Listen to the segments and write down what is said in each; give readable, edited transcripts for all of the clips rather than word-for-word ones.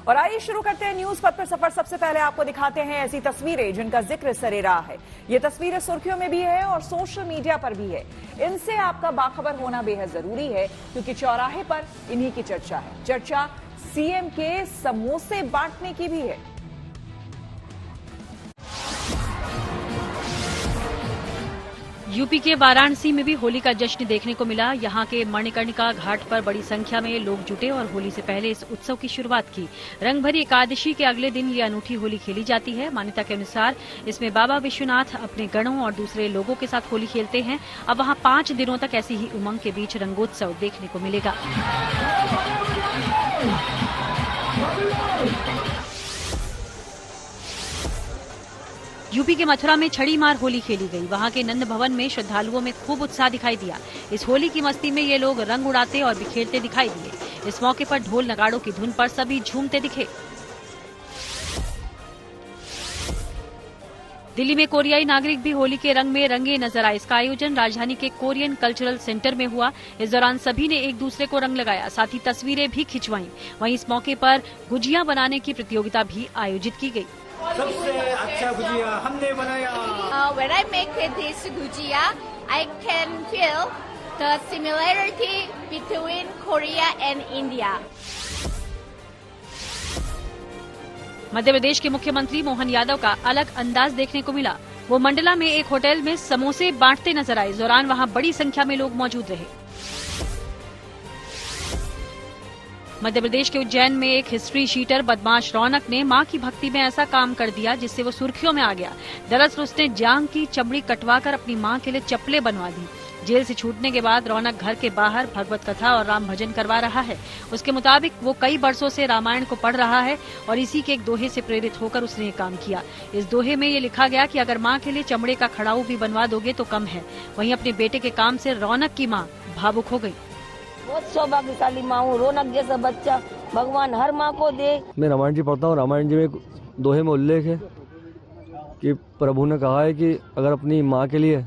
और आइए शुरू करते हैं न्यूज पथ पर सफर। सबसे पहले आपको दिखाते हैं ऐसी तस्वीरें जिनका जिक्र सरेराह है। ये तस्वीरें सुर्खियों में भी है और सोशल मीडिया पर भी है। इनसे आपका बाखबर होना बेहद जरूरी है क्योंकि चौराहे पर इन्हीं की चर्चा है। चर्चा सीएम के समोसे बांटने की भी है। यूपी के वाराणसी में भी होली का जश्न देखने को मिला। यहाँ के मणिकर्णिका घाट पर बड़ी संख्या में लोग जुटे और होली से पहले इस उत्सव की शुरुआत की। रंगभरी एकादशी के अगले दिन ये अनूठी होली खेली जाती है। मान्यता के अनुसार इसमें बाबा विश्वनाथ अपने गणों और दूसरे लोगों के साथ होली खेलते हैं। अब वहाँ 5 दिनों तक ऐसी ही उमंग के बीच रंगोत्सव देखने को मिलेगा। यूपी के मथुरा में छड़ी मार होली खेली गई। वहां के नंद भवन में श्रद्धालुओं में खूब उत्साह दिखाई दिया। इस होली की मस्ती में ये लोग रंग उड़ाते और बिखेरते दिखाई दिए। इस मौके पर ढोल नगाड़ों की धुन पर सभी झूमते दिखे। दिल्ली में कोरियाई नागरिक भी होली के रंग में रंगे नजर आए। इसका आयोजन राजधानी के कोरियन कल्चरल सेंटर में हुआ। इस दौरान सभी ने एक दूसरे को रंग लगाया, साथ ही तस्वीरें भी खिंचवाईं। वहीं इस मौके पर गुजिया बनाने की प्रतियोगिता भी आयोजित की गई। सबसे अच्छा गुजिया हमने बनाया। When I make this gujia, I can feel the similarity between Korea and India. Madhya Pradesh के मुख्यमंत्री मोहन यादव का अलग अंदाज देखने को मिला। वो मंडला में एक होटल में समोसे बांटते नजर आए। इस दौरान वहां बड़ी संख्या में लोग मौजूद रहे। मध्य प्रदेश के उज्जैन में एक हिस्ट्री शीटर बदमाश रौनक ने मां की भक्ति में ऐसा काम कर दिया जिससे वो सुर्खियों में आ गया। दरअसल उसने जांग की चमड़ी कटवाकर अपनी मां के लिए चप्पलें बनवा दी। जेल से छूटने के बाद रौनक घर के बाहर भगवत कथा और राम भजन करवा रहा है। उसके मुताबिक वो कई बरसों से रामायण को पढ़ रहा है और इसी के एक दोहे से प्रेरित होकर उसने ये काम किया। इस दोहे में ये लिखा गया कि अगर मां के लिए चमड़े का खड़ाऊ भी बनवा दोगे तो कम है। वहीं अपने बेटे के काम से रौनक की मां भावुक हो गई। बहुत सौभाग्यशाली माँ हूँ। रौनक जैसा बच्चा भगवान हर माँ को दे। मैं रामायण जी पढ़ता हूँ। रामायण जी में एक दोहे में उल्लेख है कि प्रभु ने कहा है कि अगर अपनी माँ के लिए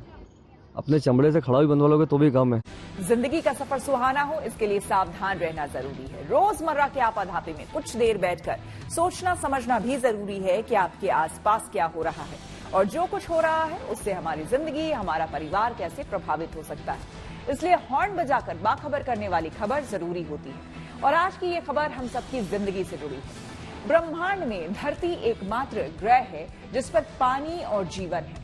अपने चमड़े से खड़ा भी बनवा लोगे तो भी कम है। जिंदगी का सफर सुहाना हो इसके लिए सावधान रहना जरूरी है। रोजमर्रा के आपाधापी में कुछ देर बैठकर सोचना समझना भी जरूरी है कि आपके आसपास क्या हो रहा है और जो कुछ हो रहा है उससे हमारी जिंदगी, हमारा परिवार कैसे प्रभावित हो सकता है। इसलिए हॉर्न बजाकर बाखबर करने वाली खबर जरूरी होती है। और आज की ये खबर हम सबकी जिंदगी से जुड़ी है। ब्रह्मांड में धरती एकमात्र ग्रह है जिस पर पानी और जीवन है।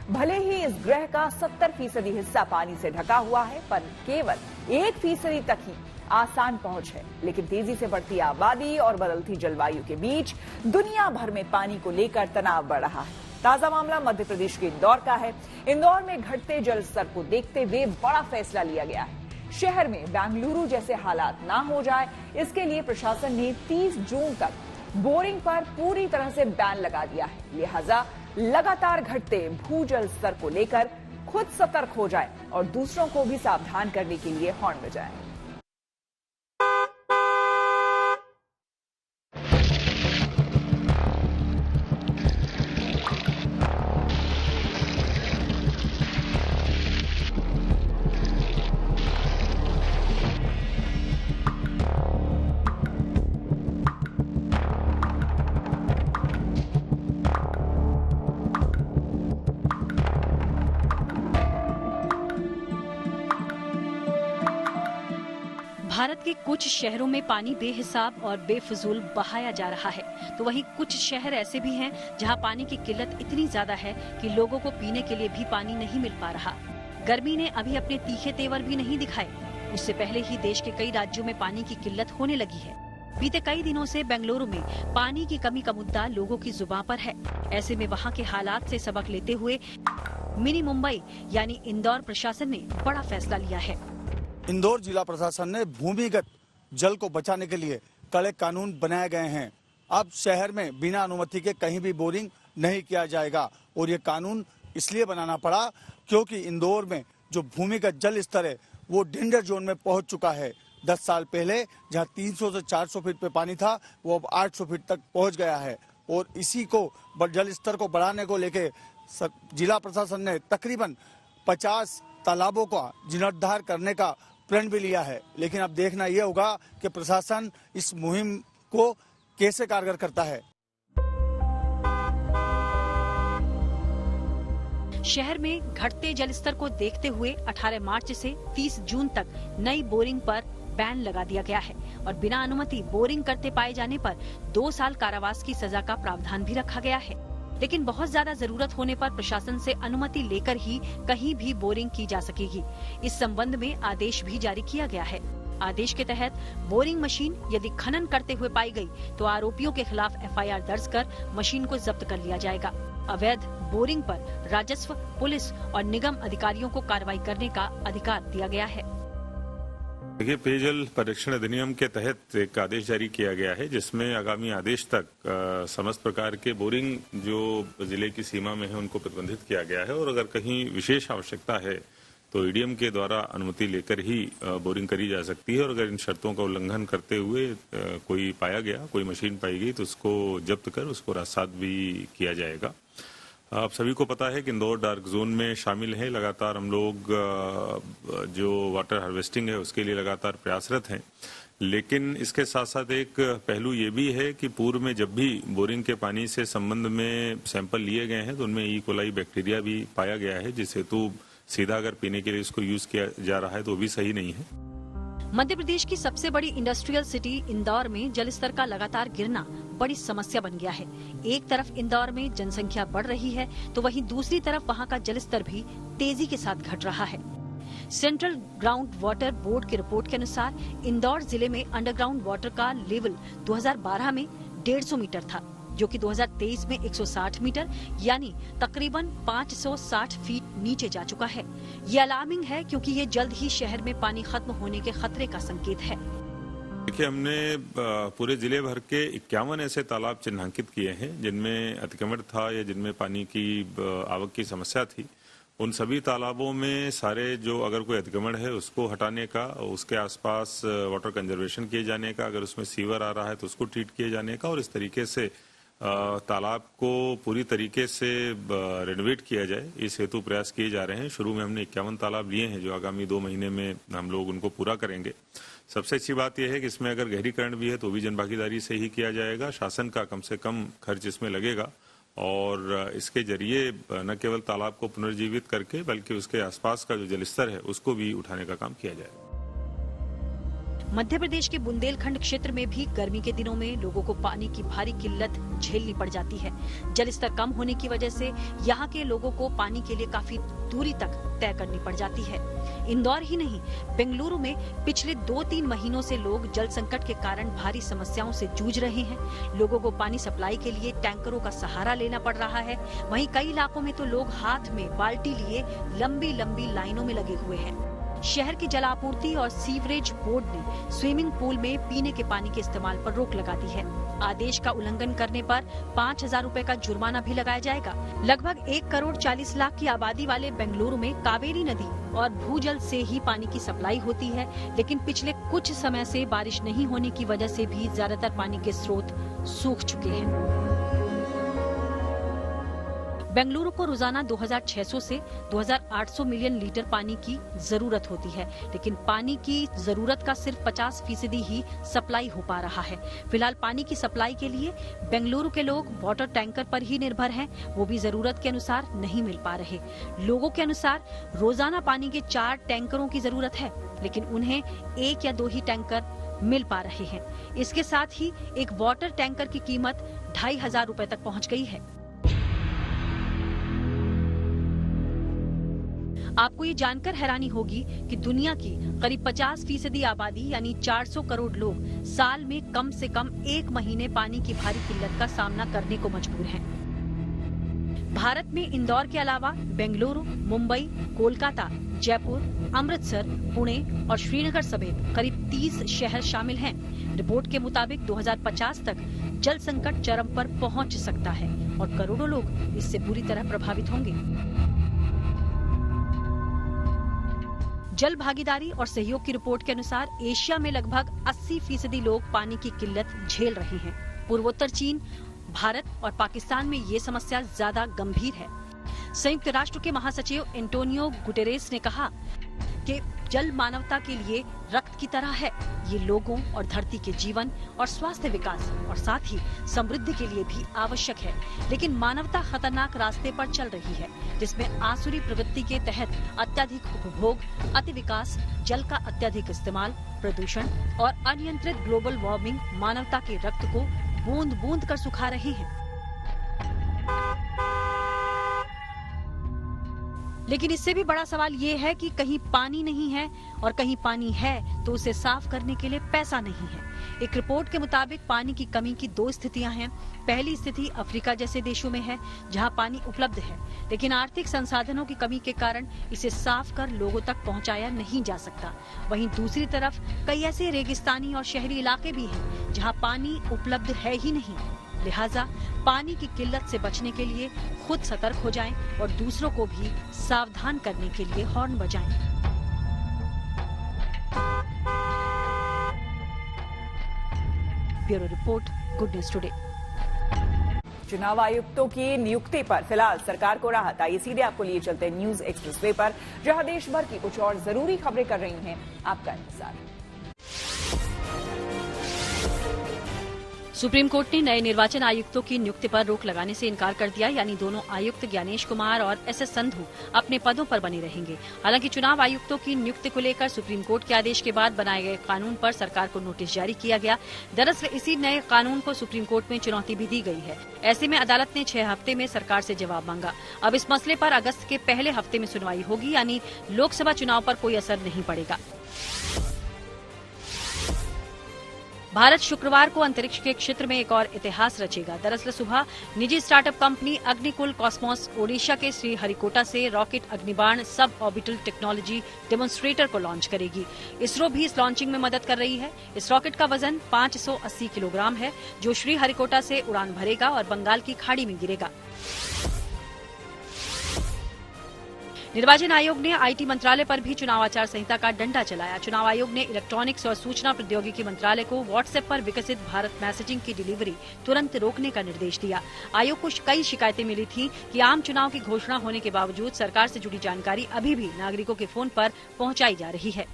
भले ही इस ग्रह का 70% हिस्सा पानी से ढका हुआ है, पर केवल 1% तक ही आसान पहुंच है। लेकिन तेजी से बढ़ती आबादी और बदलती जलवायु के बीच दुनिया भर में पानी को लेकर तनाव बढ़ रहा है। ताजा मामला मध्य प्रदेश के इंदौर का है। इंदौर में घटते जल स्तर को देखते हुए बड़ा फैसला लिया गया है। शहर में बेंगलुरु जैसे हालात ना हो जाए, इसके लिए प्रशासन ने 30 जून तक बोरिंग पर पूरी तरह से बैन लगा दिया है। लिहाजा लगातार घटते भूजल स्तर को लेकर खुद सतर्क हो जाए और दूसरों को भी सावधान करने के लिए हॉर्न बजाएं। भारत के कुछ शहरों में पानी बेहिसाब और बेफिजूल बहाया जा रहा है, तो वहीं कुछ शहर ऐसे भी हैं जहां पानी की किल्लत इतनी ज्यादा है कि लोगों को पीने के लिए भी पानी नहीं मिल पा रहा। गर्मी ने अभी अपने तीखे तेवर भी नहीं दिखाए। उससे पहले ही देश के कई राज्यों में पानी की किल्लत होने लगी है। बीते कई दिनों से बेंगलुरु में पानी की कमी का मुद्दा लोगों की जुबान पर है। ऐसे में वहाँ के हालात से सबक लेते हुए मिनी मुंबई यानी इंदौर प्रशासन ने बड़ा फैसला लिया है। इंदौर जिला प्रशासन ने भूमिगत जल को बचाने के लिए कड़े कानून बनाए गए हैं। अब शहर में बिना अनुमति के कहीं भी बोरिंग नहीं किया जाएगा और ये कानून इसलिए बनाना पड़ा क्योंकि इंदौर में जो भूमिगत जल स्तर है वो डेंजर जोन में पहुंच चुका है। 10 साल पहले जहां 300 से 400 फीट पे पानी था वो अब 800 फीट तक पहुंच गया है और इसी को जल स्तर को बढ़ाने को लेके जिला प्रशासन ने तकरीबन 50 तालाबों का जीर्णोद्धार करने का प्रण भी लिया है। लेकिन अब देखना यह होगा कि प्रशासन इस मुहिम को कैसे कारगर करता है। शहर में घटते जलस्तर को देखते हुए 18 मार्च से 30 जून तक नई बोरिंग पर बैन लगा दिया गया है और बिना अनुमति बोरिंग करते पाए जाने पर 2 साल कारावास की सजा का प्रावधान भी रखा गया है। लेकिन बहुत ज्यादा जरूरत होने पर प्रशासन से अनुमति लेकर ही कहीं भी बोरिंग की जा सकेगी। इस संबंध में आदेश भी जारी किया गया है। आदेश के तहत बोरिंग मशीन यदि खनन करते हुए पाई गई तो आरोपियों के खिलाफ FIR दर्ज कर मशीन को जब्त कर लिया जाएगा। अवैध बोरिंग पर राजस्व, पुलिस और निगम अधिकारियों को कार्रवाई करने का अधिकार दिया गया है। देखिए, पेयजल परीक्षण अधिनियम के तहत एक आदेश जारी किया गया है जिसमें आगामी आदेश तक समस्त प्रकार के बोरिंग जो जिले की सीमा में है उनको प्रतिबंधित किया गया है और अगर कहीं विशेष आवश्यकता है तो EDM के द्वारा अनुमति लेकर ही बोरिंग करी जा सकती है और अगर इन शर्तों का उल्लंघन करते हुए कोई पाया गया, कोई मशीन पाई गई तो उसको जब्त कर उसको राजसात भी किया जाएगा। आप सभी को पता है कि इंदौर डार्क जोन में शामिल है। लगातार हम लोग जो वाटर हार्वेस्टिंग है उसके लिए लगातार प्रयासरत हैं, लेकिन इसके साथ साथ एक पहलू ये भी है कि पूर्व में जब भी बोरिंग के पानी से संबंध में सैंपल लिए गए हैं तो उनमें ई कोलाई बैक्टीरिया भी पाया गया है, जिस हेतु सीधा अगर पीने के लिए इसको यूज किया जा रहा है तो भी सही नहीं है। मध्य प्रदेश की सबसे बड़ी इंडस्ट्रियल सिटी इंदौर में जलस्तर का लगातार गिरना बड़ी समस्या बन गया है। एक तरफ इंदौर में जनसंख्या बढ़ रही है तो वहीं दूसरी तरफ वहां का जलस्तर भी तेजी के साथ घट रहा है। सेंट्रल ग्राउंड वाटर बोर्ड की रिपोर्ट के अनुसार इंदौर जिले में अंडरग्राउंड वाटर का लेवल 2012 में 150 मीटर था, जो कि 2023 में 160 मीटर यानी तकरीबन 560 फीट नीचे जा चुका है। ये अलार्मिंग है क्योंकि ये जल्द ही शहर में पानी खत्म होने के खतरे का संकेत है। देखिए, हमने पूरे जिले भर के 51 ऐसे तालाब चिन्हांकित किए हैं जिनमें अतिक्रमण था या जिनमें पानी की आवक की समस्या थी। उन सभी तालाबों में सारे जो अगर कोई अतिक्रमण है उसको हटाने का, उसके आसपास वाटर कंजर्वेशन किए जाने का, अगर उसमें सीवर आ रहा है तो उसको ट्रीट किए जाने का और इस तरीके से तालाब को पूरी तरीके से रेनोवेट किया जाए, इस हेतु प्रयास किए जा रहे हैं। शुरू में हमने 51 तालाब लिए हैं जो आगामी 2 महीने में हम लोग उनको पूरा करेंगे। सबसे अच्छी बात यह है कि इसमें अगर गहरीकरण भी है तो भी जनभागीदारी से ही किया जाएगा। शासन का कम से कम खर्च इसमें लगेगा और इसके जरिए न केवल तालाब को पुनर्जीवित करके बल्कि उसके आसपास का जो जलस्तर है उसको भी उठाने का काम किया जाएगा। मध्य प्रदेश के बुंदेलखंड क्षेत्र में भी गर्मी के दिनों में लोगों को पानी की भारी किल्लत झेलनी पड़ जाती है। जलस्तर कम होने की वजह से यहाँ के लोगों को पानी के लिए काफी दूरी तक तय करनी पड़ जाती है। इंदौर ही नहीं, बेंगलुरु में पिछले 2-3 महीनों से लोग जल संकट के कारण भारी समस्याओं से जूझ रहे हैं। लोगों को पानी सप्लाई के लिए टैंकरों का सहारा लेना पड़ रहा है। वहीं कई इलाकों में तो लोग हाथ में बाल्टी लिए लंबी लंबी लाइनों में लगे हुए हैं। शहर की जल आपूर्ति और सीवरेज बोर्ड ने स्विमिंग पूल में पीने के पानी के इस्तेमाल पर रोक लगा दी है। आदेश का उल्लंघन करने पर 5,000 रुपए का जुर्माना भी लगाया जाएगा। लगभग 1 करोड़ 40 लाख की आबादी वाले बेंगलुरु में कावेरी नदी और भूजल से ही पानी की सप्लाई होती है, लेकिन पिछले कुछ समय से बारिश नहीं होने की वजह से भी ज्यादातर पानी के स्रोत सूख चुके हैं। बेंगलुरु को रोजाना 2600 से 2800 मिलियन लीटर पानी की जरूरत होती है, लेकिन पानी की जरूरत का सिर्फ 50% ही सप्लाई हो पा रहा है। फिलहाल पानी की सप्लाई के लिए बेंगलुरु के लोग वाटर टैंकर पर ही निर्भर हैं, वो भी जरूरत के अनुसार नहीं मिल पा रहे। लोगों के अनुसार रोजाना पानी के 4 टैंकरों की जरूरत है, लेकिन उन्हें 1 या 2 ही टैंकर मिल पा रहे हैं। इसके साथ ही एक वाटर टैंकर की कीमत 2,500 रुपए तक पहुँच गई है। आपको ये जानकर हैरानी होगी कि दुनिया की करीब 50% आबादी यानी 400 करोड़ लोग साल में कम से कम 1 महीने पानी की भारी किल्लत का सामना करने को मजबूर हैं। भारत में इंदौर के अलावा बेंगलुरु, मुंबई, कोलकाता, जयपुर, अमृतसर, पुणे और श्रीनगर समेत करीब 30 शहर शामिल हैं। रिपोर्ट के मुताबिक 2050 तक जल संकट चरम पर पहुंच सकता है और करोड़ों लोग इससे बुरी तरह प्रभावित होंगे। जल भागीदारी और सहयोग की रिपोर्ट के अनुसार एशिया में लगभग 80% लोग पानी की किल्लत झेल रहे हैं। पूर्वोत्तर चीन, भारत और पाकिस्तान में ये समस्या ज्यादा गंभीर है। संयुक्त राष्ट्र के महासचिव एंटोनियो गुटेरेस ने कहा कि जल मानवता के लिए रक्त की तरह है। ये लोगों और धरती के जीवन और स्वास्थ्य विकास और साथ ही समृद्धि के लिए भी आवश्यक है। लेकिन मानवता खतरनाक रास्ते पर चल रही है, जिसमें आसुरी प्रवृत्ति के तहत अत्यधिक उपभोग, अति विकास, जल का अत्यधिक इस्तेमाल, प्रदूषण और अनियंत्रित ग्लोबल वार्मिंग मानवता के रक्त को बूंद बूंद कर सुखा रहे हैं। लेकिन इससे भी बड़ा सवाल ये है कि कहीं पानी नहीं है और कहीं पानी है तो उसे साफ करने के लिए पैसा नहीं है। एक रिपोर्ट के मुताबिक पानी की कमी की 2 स्थितियां हैं। पहली स्थिति अफ्रीका जैसे देशों में है, जहां पानी उपलब्ध है, लेकिन आर्थिक संसाधनों की कमी के कारण इसे साफ कर लोगों तक पहुंचाया नहीं जा सकता। वहीं दूसरी तरफ कई ऐसे रेगिस्तानी और शहरी इलाके भी हैं, जहां पानी उपलब्ध है ही नहीं। लिहाजा पानी की किल्लत से बचने के लिए खुद सतर्क हो जाएं और दूसरों को भी सावधान करने के लिए हॉर्न बजाएं। Bureau report, good news today. चुनाव आयुक्तों की नियुक्ति पर फिलहाल सरकार को राहत आई। सीधे आपको लिए चलते हैं न्यूज एक्सप्रेसवे पर, जहां देश भर की कुछ और जरूरी खबरें कर रही हैं आपका इंतजार। सुप्रीम कोर्ट ने नए निर्वाचन आयुक्तों की नियुक्ति पर रोक लगाने से इनकार कर दिया, यानी दोनों आयुक्त ज्ञानेश कुमार और एस.एस. संधू अपने पदों पर बने रहेंगे। हालांकि चुनाव आयुक्तों की नियुक्ति को लेकर सुप्रीम कोर्ट के आदेश के बाद बनाए गए कानून पर सरकार को नोटिस जारी किया गया। दरअसल इसी नए कानून को सुप्रीम कोर्ट में चुनौती भी दी गई है। ऐसे में अदालत ने 6 हफ्ते में सरकार से जवाब मांगा। अब इस मसले पर अगस्त के पहले हफ्ते में सुनवाई होगी, यानी लोकसभा चुनाव पर कोई असर नहीं पड़ेगा। भारत शुक्रवार को अंतरिक्ष के क्षेत्र में एक और इतिहास रचेगा। दरअसल सुबह निजी स्टार्टअप कंपनी अग्निकुल कॉस्मोस ओडिशा के श्रीहरिकोटा से rocket Agnibaan suborbital technology demonstrator को लॉन्च करेगी। इसरो भी इस लॉन्चिंग में मदद कर रही है। इस रॉकेट का वजन 580 किलोग्राम है, जो श्रीहरिकोटा से उड़ान भरेगा और बंगाल की खाड़ी में गिरेगा। निर्वाचन आयोग ने आईटी मंत्रालय पर भी चुनाव आचार संहिता का डंडा चलाया। चुनाव आयोग ने इलेक्ट्रॉनिक्स और सूचना प्रौद्योगिकी मंत्रालय को व्हाट्सएप पर विकसित भारत मैसेजिंग की डिलीवरी तुरंत रोकने का निर्देश दिया। आयोग को कई शिकायतें मिली थी कि आम चुनाव की घोषणा होने के बावजूद सरकार से जुड़ी जानकारी अभी भी नागरिकों के फोन पर पहुंचाई जा रही है।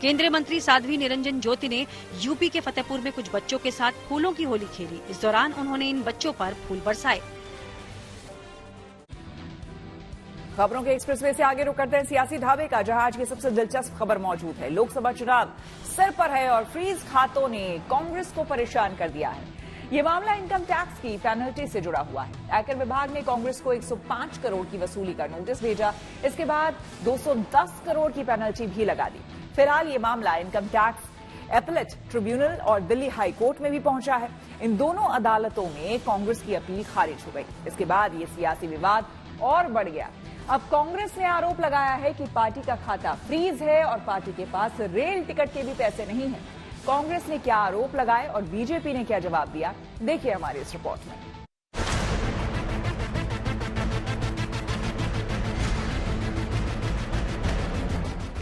केंद्रीय मंत्री साध्वी निरंजन ज्योति ने यूपी के फतेहपुर में कुछ बच्चों के साथ फूलों की होली खेली। इस दौरान उन्होंने इन बच्चों पर फूल बरसाए। खबरों के एक्सप्रेसवे से आगे रुक करते हैं सियासी ढाबे का, जहां आज की सबसे दिलचस्प खबर मौजूद है। लोकसभा चुनाव सिर पर है और फ्रीज खातों ने कांग्रेस को परेशान कर दिया है। ये मामला इनकम टैक्स की पेनल्टी से जुड़ा हुआ है। आयकर विभाग ने कांग्रेस को 105 करोड़ की वसूली का नोटिस भेजा। इसके बाद 210 करोड़ की पेनल्टी भी लगा दी। फिलहाल ये मामला इनकम टैक्स एपलेट ट्रिब्यूनल और दिल्ली हाई कोर्ट में भी पहुंचा है। इन दोनों अदालतों में कांग्रेस की अपील खारिज हो गई। इसके बाद ये सियासी विवाद और बढ़ गया। अब कांग्रेस ने आरोप लगाया है कि पार्टी का खाता फ्रीज है और पार्टी के पास रेल टिकट के भी पैसे नहीं हैं। कांग्रेस ने क्या आरोप लगाए और बीजेपी ने क्या जवाब दिया, देखिए हमारी इस रिपोर्ट में।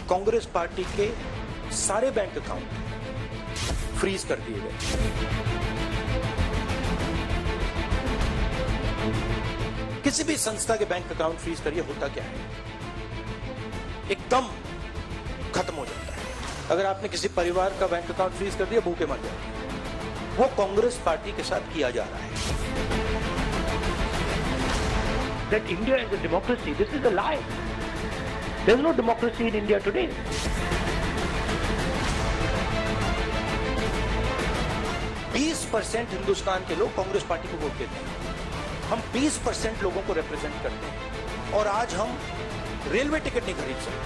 कांग्रेस पार्टी के सारे बैंक अकाउंट फ्रीज कर दिए गए। किसी भी संस्था के बैंक अकाउंट फ्रीज करिए, होता क्या है, एकदम खत्म हो जाता है। अगर आपने किसी परिवार का बैंक अकाउंट फ्रीज कर दिया, भूखे मर जाए। वो कांग्रेस पार्टी के साथ किया जा रहा है। That India is a democracy, this is a lie. There is no democracy in India today. 20% Hindustan के लोग कांग्रेस पार्टी को वोट देते हैं। हम 20% लोगों को रिप्रेजेंट करते हैं और आज हम रेलवे टिकट नहीं खरीद सकते।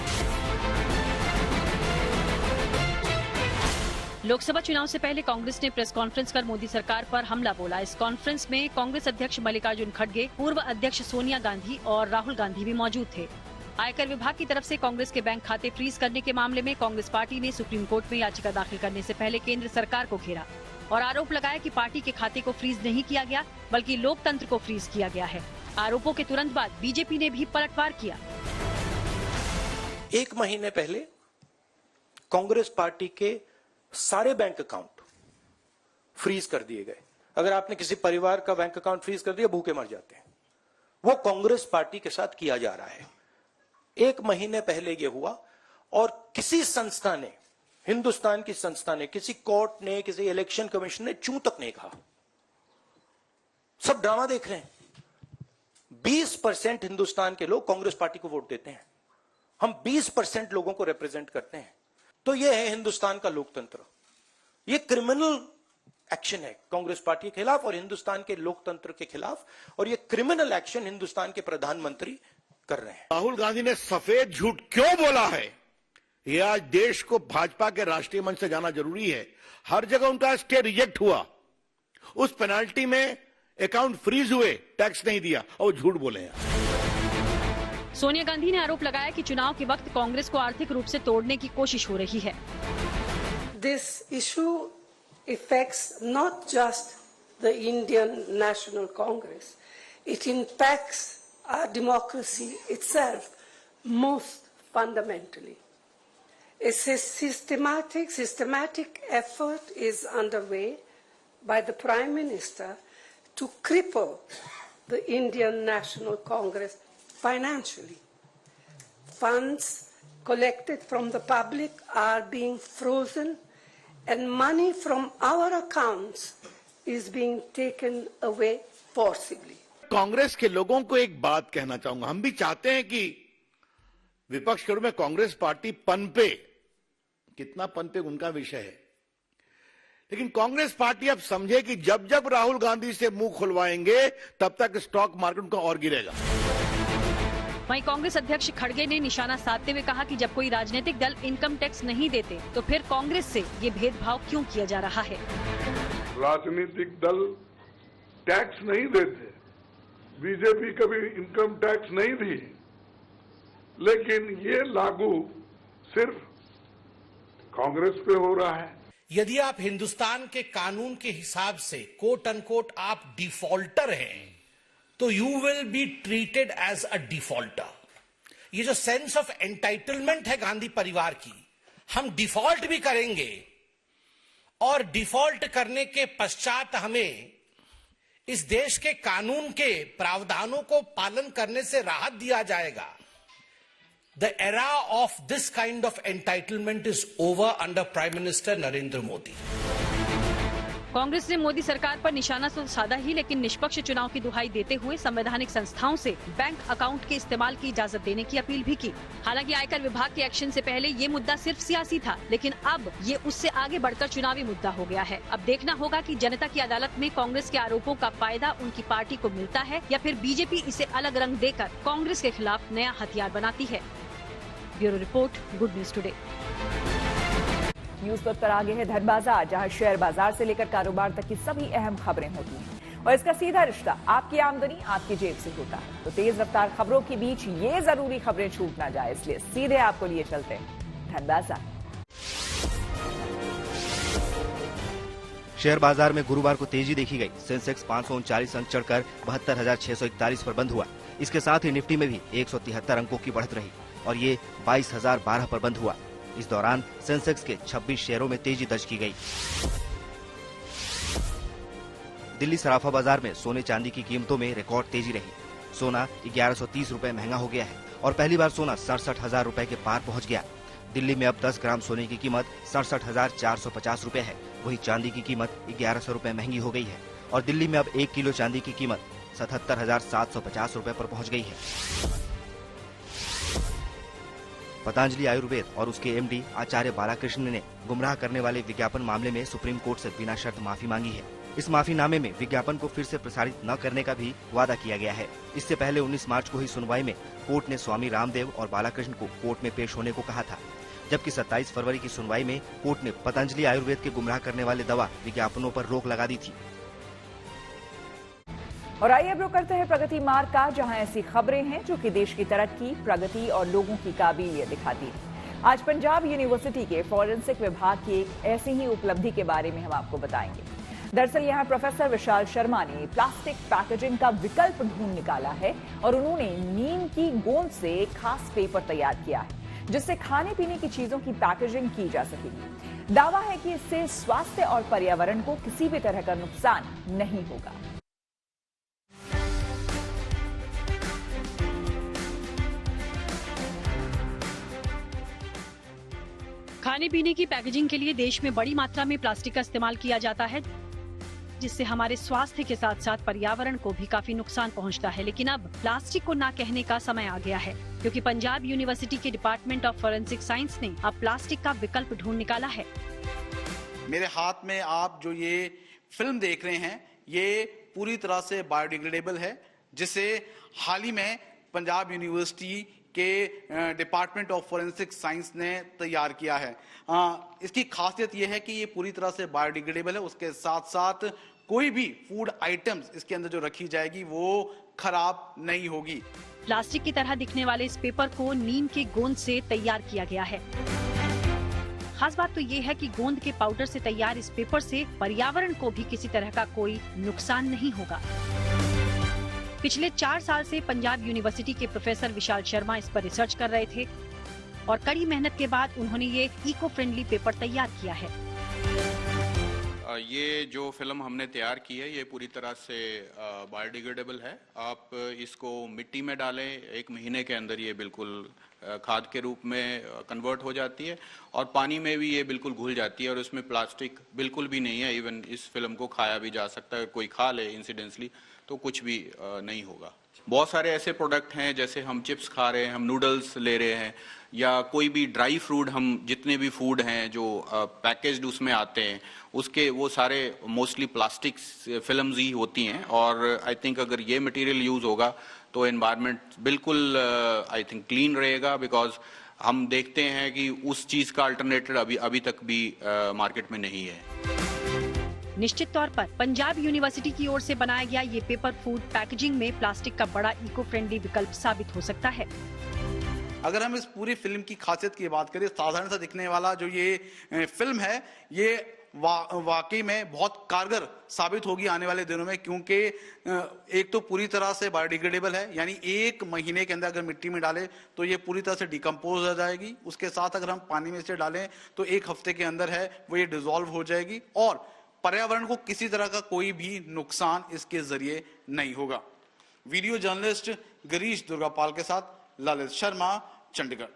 लोकसभा चुनाव से पहले कांग्रेस ने प्रेस कॉन्फ्रेंस कर मोदी सरकार पर हमला बोला। इस कॉन्फ्रेंस में कांग्रेस अध्यक्ष मल्लिकार्जुन खड़गे, पूर्व अध्यक्ष सोनिया गांधी और राहुल गांधी भी मौजूद थे। आयकर विभाग की तरफ से कांग्रेस के बैंक खाते फ्रीज करने के मामले में कांग्रेस पार्टी ने सुप्रीम कोर्ट में याचिका दाखिल करने से पहले केंद्र सरकार को घेरा और आरोप लगाया कि पार्टी के खाते को फ्रीज नहीं किया गया, बल्कि लोकतंत्र को फ्रीज किया गया है। आरोपों के तुरंत बाद बीजेपी ने भी पलटवार किया। 1 महीने पहले कांग्रेस पार्टी के सारे बैंक अकाउंट फ्रीज कर दिए गए। अगर आपने किसी परिवार का बैंक अकाउंट फ्रीज कर दिया, भूखे मर जाते हैं। वो कांग्रेस पार्टी के साथ किया जा रहा है। 1 महीने पहले ये हुआ और किसी संस्था ने, हिंदुस्तान की संस्था ने, किसी कोर्ट ने, किसी इलेक्शन कमीशन ने चूं तक नहीं कहा। सब ड्रामा देख रहे हैं। 20% हिंदुस्तान के लोग कांग्रेस पार्टी को वोट देते हैं। हम 20% लोगों को रिप्रेजेंट करते हैं। तो यह है हिंदुस्तान का लोकतंत्र। यह क्रिमिनल एक्शन है कांग्रेस पार्टी के खिलाफ और हिंदुस्तान के लोकतंत्र के खिलाफ, और यह क्रिमिनल एक्शन हिंदुस्तान के प्रधानमंत्री कर रहे हैं। राहुल गांधी ने सफेद झूठ क्यों बोला है, यह आज देश को भाजपा के राष्ट्रीय मंच से जाना जरूरी है। हर जगह उनका स्टे रिजेक्ट हुआ, उस पेनाल्टी में अकाउंट फ्रीज हुए, टैक्स नहीं दिया और झूठ बोले हैं। सोनिया गांधी ने आरोप लगाया कि चुनाव के वक्त कांग्रेस को आर्थिक रूप से तोड़ने की कोशिश हो रही है। This issue affects not just the Indian National Congress. It impacts our democracy itself most fundamentally. A systematic effort is underway by the Prime Minister to cripple the Indian National Congress financially. Funds collected from the public are being frozen and money from our accounts is being taken away forcibly. Congress के लोगों को एक बात कहना चाहूंगा, हम भी चाहते हैं कि विपक्ष के रूप में कांग्रेस पार्टी पनपे, कितना पनपे उनका विषय है, लेकिन कांग्रेस पार्टी अब समझे कि जब जब राहुल गांधी से मुंह खुलवाएंगे तब तक स्टॉक मार्केट का और गिरेगा। वहीं कांग्रेस अध्यक्ष खड़गे ने निशाना साधते हुए कहा कि जब कोई राजनीतिक दल इनकम टैक्स नहीं देते तो फिर कांग्रेस से ये भेदभाव क्यों किया जा रहा है। राजनीतिक दल टैक्स नहीं देते, बीजेपी कभी इनकम टैक्स नहीं दी, लेकिन ये लागू सिर्फ कांग्रेस पे हो रहा है। यदि आप हिंदुस्तान के कानून के हिसाब से कोट अनकोट आप डिफॉल्टर हैं तो you will be treated as a defaulter. ये जो सेंस ऑफ एंटाइटलमेंट है गांधी परिवार की, हम डिफॉल्ट भी करेंगे और डिफॉल्ट करने के पश्चात हमें इस देश के कानून के प्रावधानों को पालन करने से राहत दिया जाएगा। The era of this kind of entitlement is over under Prime Minister Narendra Modi. Congress ने मोदी सरकार पर निशाना तो साधा ही, लेकिन निष्पक्ष चुनाव की दुहाई देते हुए संवैधानिक संस्थाओं से बैंक अकाउंट के इस्तेमाल की इजाजत देने की अपील भी की। हालांकि आयकर विभाग के एक्शन से पहले ये मुद्दा सिर्फ सियासी था, लेकिन अब ये उससे आगे बढ़कर चुनावी मुद्दा हो गया है। अब देखना होगा कि जनता की अदालत में कांग्रेस के आरोपों का फायदा उनकी पार्टी को मिलता है या फिर बीजेपी इसे अलग रंग देकर कांग्रेस के खिलाफ नया हथियार बनाती है। Bureau report, good news today. News पर आगे है धन बाजार, जहां शेयर बाजार से लेकर कारोबार तक की सभी अहम खबरें होती हैं और इसका सीधा रिश्ता आपकी आमदनी आपकी जेब से होता है। तो तेज रफ्तार खबरों के बीच ये जरूरी खबरें छूट ना जाए, इसलिए सीधे आपको लिए चलते हैं धन बाजार। शेयर बाजार में गुरुवार को तेजी देखी गई। सेंसेक्स 539 अंक चढ़कर 72,641 पर बंद हुआ। इसके साथ ही निफ्टी में भी 173 अंकों की बढ़त रही और ये 22,012 पर बंद हुआ। इस दौरान सेंसेक्स के 26 शेयरों में तेजी दर्ज की गई। दिल्ली सराफा बाजार में सोने चांदी की कीमतों में रिकॉर्ड तेजी रही। सोना 1130 रुपए महंगा हो गया है और पहली बार सोना 67,000 रुपए के पार पहुंच गया। दिल्ली में अब 10 ग्राम सोने की कीमत 67,450 रुपए है। वहीं चांदी की कीमत 1100 रुपए महंगी हो गई है और दिल्ली में अब 1 किलो चांदी की कीमत 77,750 रुपए पर पहुंच गई है। पतंजलि आयुर्वेद और उसके एमडी आचार्य बालाकृष्ण ने गुमराह करने वाले विज्ञापन मामले में सुप्रीम कोर्ट से बिना शर्त माफी मांगी है। इस माफीनामे में विज्ञापन को फिर से प्रसारित न करने का भी वादा किया गया है। इससे पहले 19 मार्च को हुई सुनवाई में कोर्ट ने स्वामी रामदेव और बालाकृष्ण को कोर्ट में पेश होने को कहा था, जबकि 27 फरवरी की सुनवाई में कोर्ट ने पतंजलि आयुर्वेद के गुमराह करने वाले दवा विज्ञापनों पर रोक लगा दी थी। और आइए अब रुक करते हैं प्रगति मार्ग का, जहां ऐसी खबरें हैं जो कि देश की तरक्की, प्रगति और लोगों की काबिलियत दिखाती है। आज पंजाब यूनिवर्सिटी के फॉरेंसिक विभाग की एक ऐसी ही उपलब्धि के बारे में हम आपको बताएंगे। दरअसल यहां प्रोफेसर विशाल शर्मा ने प्लास्टिक पैकेजिंग का विकल्प ढूंढ निकाला है और उन्होंने नीम की गोंद से खास पेपर तैयार किया है, जिससे खाने पीने की चीजों की पैकेजिंग की जा सकेगी। दावा है कि इससे स्वास्थ्य और पर्यावरण को किसी भी तरह का नुकसान नहीं होगा। खाने पीने की पैकेजिंग के लिए देश में बड़ी मात्रा में प्लास्टिक का इस्तेमाल किया जाता है, जिससे हमारे स्वास्थ्य के साथ साथ पर्यावरण को भी काफी नुकसान पहुंचता है। लेकिन अब प्लास्टिक को ना कहने का समय आ गया है, क्योंकि पंजाब यूनिवर्सिटी के डिपार्टमेंट ऑफ फॉरेंसिक साइंस ने अब प्लास्टिक का विकल्प ढूंढ निकाला है। मेरे हाथ में आप जो ये फिल्म देख रहे हैं, ये पूरी तरह से बायोडिग्रेडेबल है, जिसे हाल ही में पंजाब यूनिवर्सिटी के डिपार्टमेंट ऑफ फॉरेंसिक साइंस ने तैयार किया है। इसकी खासियत यह है कि ये पूरी तरह से बायोडिग्रेडेबल है। उसके साथ साथ कोई भी फूड आइटम्स इसके अंदर जो रखी जाएगी वो खराब नहीं होगी। प्लास्टिक की तरह दिखने वाले इस पेपर को नीम के गोंद से तैयार किया गया है। खास बात तो ये है कि गोंद के पाउडर से तैयार इस पेपर से पर्यावरण को भी किसी तरह का कोई नुकसान नहीं होगा। पिछले 4 साल से पंजाब यूनिवर्सिटी के प्रोफेसर विशाल शर्मा इस पर रिसर्च कर रहे थे और कड़ी मेहनत के बाद उन्होंने ये इको फ्रेंडली पेपर तैयार किया है। ये जो फिल्म हमने तैयार की है, ये पूरी तरह से बायोडिग्रेडेबल है। आप इसको मिट्टी में डालें, 1 महीने के अंदर ये बिल्कुल खाद के रूप में कन्वर्ट हो जाती है और पानी में भी ये बिल्कुल घुल जाती है और उसमें प्लास्टिक बिल्कुल भी नहीं है। इवन इस फिल्म को खाया भी जा सकता है, कोई खा ले इंसिडेंटली तो कुछ भी नहीं होगा। बहुत सारे ऐसे प्रोडक्ट हैं, जैसे हम चिप्स खा रहे हैं, हम नूडल्स ले रहे हैं, या कोई भी ड्राई फ्रूट, हम जितने भी फूड हैं जो पैकेज्ड उसमें आते हैं, उसके वो सारे मोस्टली प्लास्टिक फिल्म्स ही होती हैं। और आई थिंक अगर ये मटेरियल यूज होगा तो एनवायरनमेंट बिल्कुल आई थिंक क्लीन रहेगा, बिकॉज हम देखते हैं कि उस चीज का अल्टरनेटिव अभी तक भी मार्केट में नहीं है। निश्चित तौर पर पंजाब यूनिवर्सिटी की ओर से बनाया गया ये पेपर फूड पैकेजिंग में प्लास्टिक का बड़ा इको फ्रेंडली विकल्प साबित हो सकता है। अगर हम इस पूरी फिल्म की खासियत की बात करें, साधारण सा दिखने वाला जो ये फिल्म है, ये वाकई में बहुत कारगर साबित होगी आने वाले दिनों में, क्योंकि एक तो पूरी तरह से बायोडिग्रेडेबल है, यानी 1 महीने के अंदर अगर मिट्टी में डालें तो ये पूरी तरह से डिकम्पोज हो जाएगी। उसके साथ अगर हम पानी में इसे डालें तो 1 हफ्ते के अंदर है वो ये डिजोल्व हो जाएगी और पर्यावरण को किसी तरह का कोई भी नुकसान इसके जरिए नहीं होगा। वीडियो जर्नलिस्ट गिरीश दुर्गापाल के साथ ललित शर्मा, चंडीगढ़।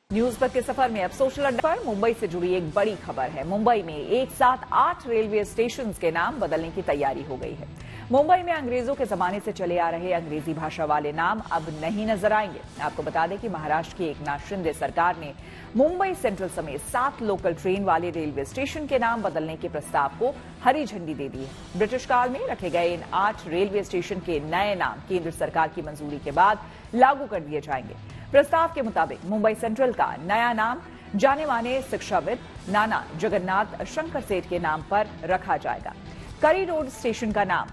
न्यूज पर के सफर में अब सोशल अड्डा पर मुंबई से जुड़ी एक बड़ी खबर है। मुंबई में एक साथ 8 रेलवे स्टेशन के नाम बदलने की तैयारी हो गई है। मुंबई में अंग्रेजों के जमाने से चले आ रहे अंग्रेजी भाषा वाले नाम अब नहीं नजर आएंगे। आपको बता दें कि महाराष्ट्र की एकनाथ शिंदे सरकार ने मुंबई सेंट्रल समेत 7 लोकल ट्रेन वाले रेलवे स्टेशन के नाम बदलने के प्रस्ताव को हरी झंडी दे दी है। ब्रिटिश काल में रखे गए इन 8 रेलवे स्टेशन के नए नाम केंद्र सरकार की मंजूरी के बाद लागू कर दिए जाएंगे। प्रस्ताव के मुताबिक मुंबई सेंट्रल का नया नाम जाने माने शिक्षाविद नाना जगन्नाथ शंकर सेठ के नाम पर रखा जाएगा। करी रोड स्टेशन का नाम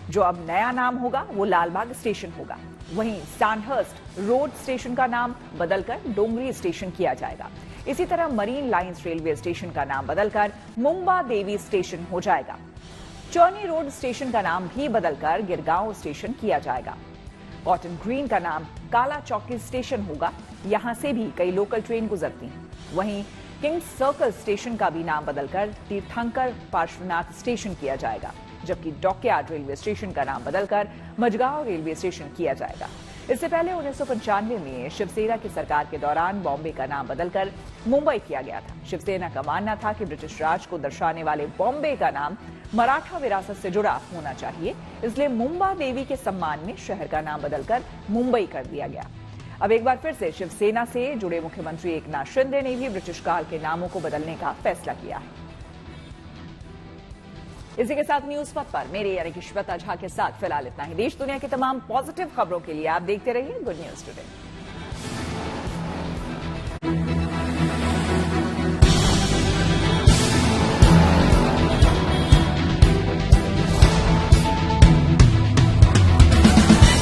जो अब नया नाम होगा वो लालबाग स्टेशन होगा। वहीं सैंडहर्स्ट रोड स्टेशन का नाम बदलकर डोंगरी स्टेशन किया जाएगा। इसी तरह मरीन लाइंस रेलवे स्टेशन का नाम बदलकर मुंबा देवी स्टेशन हो जाएगा। चौनी रोड स्टेशन का नाम भी बदलकर गिरगांव स्टेशन किया जाएगा। कॉटन ग्रीन का नाम काला चौकी स्टेशन होगा। यहां से भी कई लोकल ट्रेन गुजरती हैं। वहीं किंग्स सर्कल स्टेशन का भी नाम बदलकर तीर्थंकर पार्श्वनाथ स्टेशन किया जाएगा, जबकि डॉकयार्ड रेलवे स्टेशन का नाम बदलकर मजगांव रेलवे स्टेशन किया जाएगा। इससे पहले 1995 में शिवसेना की सरकार के दौरान बॉम्बे का नाम बदलकर मुंबई किया गया था। शिवसेना का मानना था कि ब्रिटिश राज को दर्शाने वाले बॉम्बे का नाम मराठा विरासत से जुड़ा होना चाहिए, इसलिए मुंबा देवी के सम्मान में शहर का नाम बदलकर मुंबई कर दिया गया। अब एक बार फिर से शिवसेना से जुड़े मुख्यमंत्री एकनाथ शिंदे ने भी ब्रिटिश काल के नामों को बदलने का फैसला किया है। इसी के साथ न्यूज पथ पर मेरे यानी कि श्वेता झा के साथ फिलहाल इतना ही। देश दुनिया की तमाम पॉजिटिव खबरों के लिए आप देखते रहिए गुड न्यूज टुडे।